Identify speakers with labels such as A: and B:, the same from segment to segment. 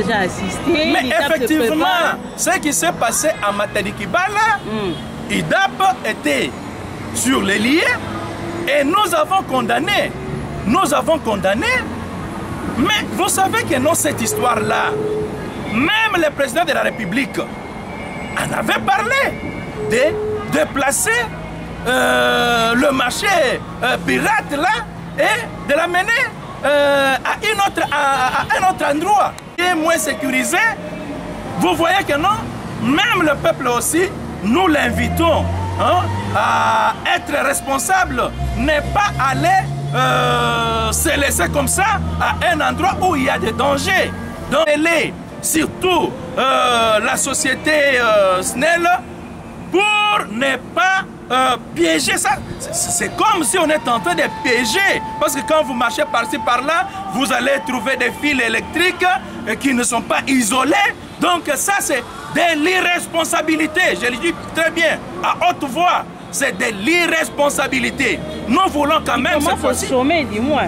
A: déjà assisté.
B: Mais effectivement, ce qui s'est passé à Matadi Kibala, IDAP était sur les lieux et nous avons condamné. Nous avons condamné. Mais vous savez que dans cette histoire-là, même le président de la République en avait parlé de déplacer le marché pirate là et de l'amener à un autre endroit qui est moins sécurisé. Vous voyez que non, même le peuple aussi, nous l'invitons à être responsable, n'est pas aller se laisser comme ça à un endroit où il y a des dangers. Donc, surtout la société SNEL, pour ne pas piéger ça. C'est comme si on est en train de piéger. Parce que quand vous marchez par-ci, par-là, vous allez trouver des fils électriques qui ne sont pas isolés. Donc ça, c'est de l'irresponsabilité. Je le dis très bien, à haute voix. C'est de l'irresponsabilité. Nous voulons quand même...
A: Comment faut sommer, dis-moi?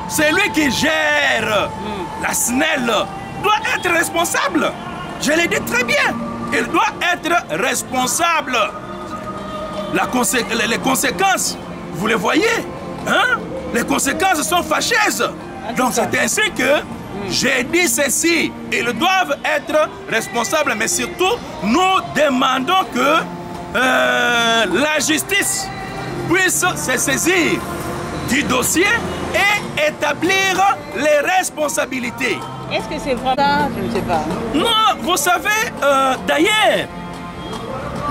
B: Celui qui gère la SNEL doit être responsable. Je le dis très bien. Il doit être responsable. Les conséquences, vous les voyez, hein? Les conséquences sont fâcheuses. Donc c'est ainsi que j'ai dit ceci. Ils doivent être responsables, mais surtout, nous demandons que la justice puisse se saisir du dossier et établir les responsabilités.
A: Est-ce que c'est vrai ça? Je ne sais pas.
B: Non, vous savez, d'ailleurs,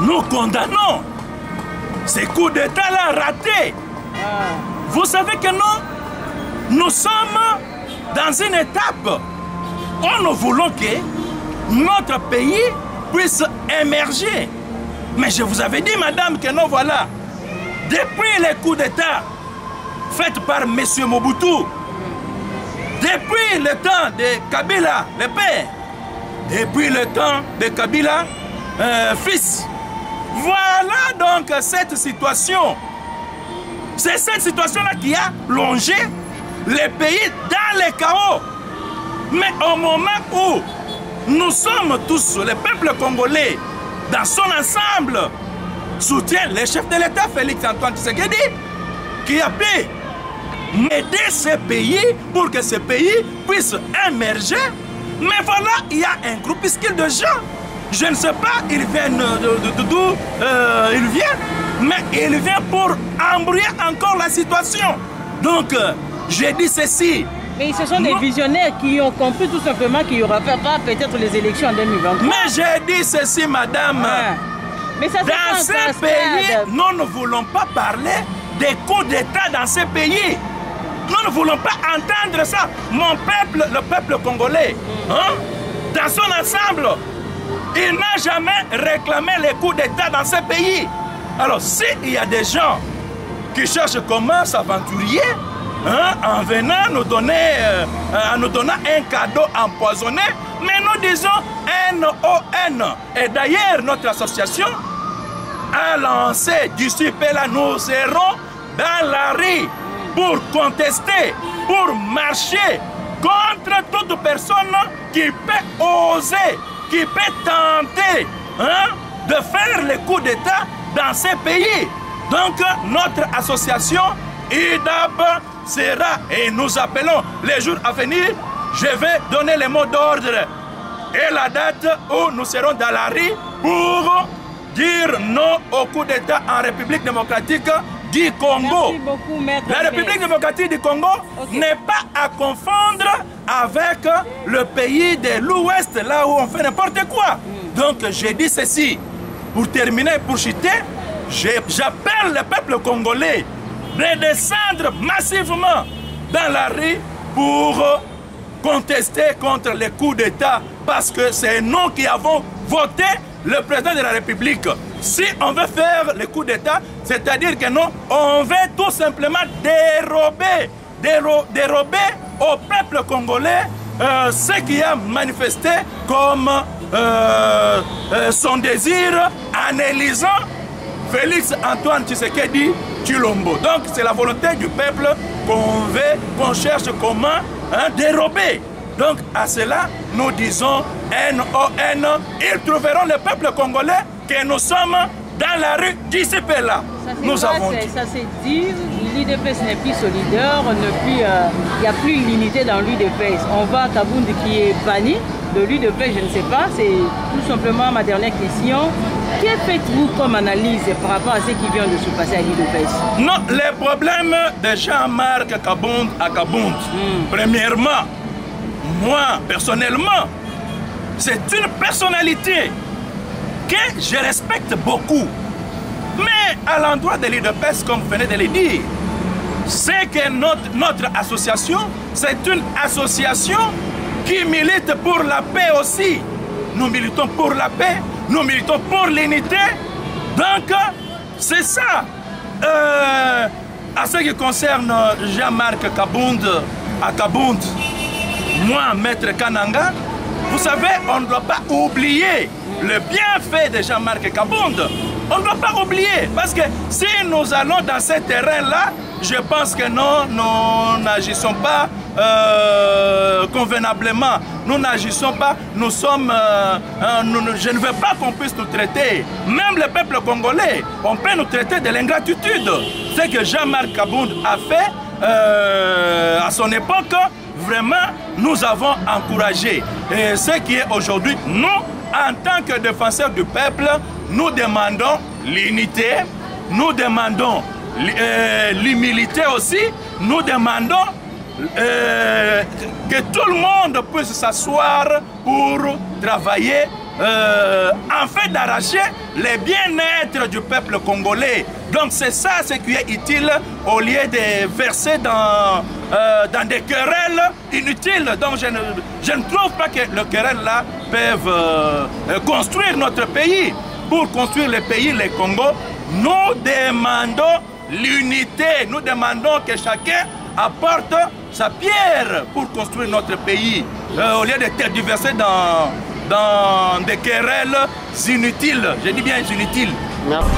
B: nous condamnons ces coups d'État-là ratés. Vous savez que nous sommes dans une étape où nous voulons que notre pays puisse émerger. Mais je vous avais dit, madame, que non, voilà, depuis les coups d'État faits par M. Mobutu, depuis le temps de Kabila, le père, depuis le temps de Kabila, fils, voilà donc cette situation. C'est cette situation-là qui a plongé le pays dans le chaos. Mais au moment où nous sommes tous, le peuple congolais, dans son ensemble, soutient le chef de l'État, Félix Antoine Tshisekedi, qui a pu aider ce pays pour que ce pays puisse émerger. Mais voilà, il y a un groupuscule de gens. Je ne sais pas, ils viennent d'où ils viennent, mais ils viennent pour embrouiller encore la situation. Donc, j'ai dit ceci.
A: Mais ce sont des visionnaires qui ont compris tout simplement qu'il y aura pas peut-être les élections en 2023.
B: Mais j'ai dit ceci, madame.
A: Mais ça,
B: dans ce pays, nous ne voulons pas parler des coups d'État dans ce pays. Nous ne voulons pas entendre ça. Mon peuple, le peuple congolais, dans son ensemble, il n'a jamais réclamé les coups d'État dans ce pays. Alors, s'il y a des gens qui cherchent comment s'aventurer, en venant nous donner, en nous donnant un cadeau empoisonné, mais nous disons NON. Et d'ailleurs, notre association a lancé d'ici là, nous serons dans la rue pour contester, pour marcher contre toute personne qui peut oser, qui peut tenter de faire les coups d'État dans ces pays. Donc, notre association IDAP sera, et nous appelons les jours à venir, je vais donner les mots d'ordre et la date où nous serons dans la rue pour dire non au coup d'État en République démocratique du Congo.
A: Merci beaucoup, Maître.
B: La République démocratique du Congo n'est pas à confondre avec le pays de l'Ouest, là où on fait n'importe quoi. Donc, j'ai dit ceci. Pour terminer, pour chuter, j'appelle le peuple congolais de descendre massivement dans la rue pour contester contre les coups d'État parce que c'est nous qui avons voté le président de la République. Si on veut faire le coup d'État, c'est-à-dire que non, on veut tout simplement dérober au peuple congolais ce qui a manifesté comme son désir en élisant Félix Antoine Tshisekedi Tshilombo. Donc c'est la volonté du peuple qu'on veut, qu'on cherche comment dérober. Donc à cela, nous disons NON, ils trouveront le peuple congolais que nous sommes dans la rue d'ici et là. Nous avons dit.
A: Ça c'est dit, l'UDPS n'est plus solidaire, il n'y a plus l'unité dans l'UDPS. On voit Kabound qui est banni de l'UDPS, je ne sais pas, c'est tout simplement ma dernière question. Que faites-vous comme analyse par rapport à ce qui vient de se passer à l'UDPS? Non,
B: les problèmes de Jean-Marc Kabound à Kabound, premièrement, moi personnellement, c'est une personnalité que je respecte beaucoup. Mais à l'endroit de l'UDPS, comme vous venez de le dire, c'est que notre association, c'est une association qui milite pour la paix aussi. Nous militons pour la paix, nous militons pour l'unité. Donc, c'est ça. À ce qui concerne Jean-Marc Kabound, à Kabound, moi, Maître Kananga, vous savez, on ne doit pas oublier le bienfait de Jean-Marc Kabound. On ne doit pas oublier, parce que si nous allons dans ce terrain-là, je pense que nous n'agissons pas convenablement. Nous n'agissons pas, nous sommes... je ne veux pas qu'on puisse nous traiter. Même le peuple congolais, on peut nous traiter de l'ingratitude. Ce que Jean-Marc Kabound a fait à son époque, vraiment, nous avons encouragé. Et ce qui est aujourd'hui, nous, en tant que défenseurs du peuple, nous demandons l'unité, nous demandons l'humilité aussi, nous demandons que tout le monde puisse s'asseoir pour travailler afin d'arracher le bien-être du peuple congolais. Donc c'est ça ce qui est utile au lieu de verser dans des querelles inutiles. Donc je ne trouve pas que les querelles là peuvent construire notre pays. Pour construire le pays, le Congo, nous demandons l'unité. Nous demandons que chacun apporte sa pierre pour construire notre pays. Au lieu de tergiverser dans des querelles inutiles. Je dis bien inutiles.
C: Merci.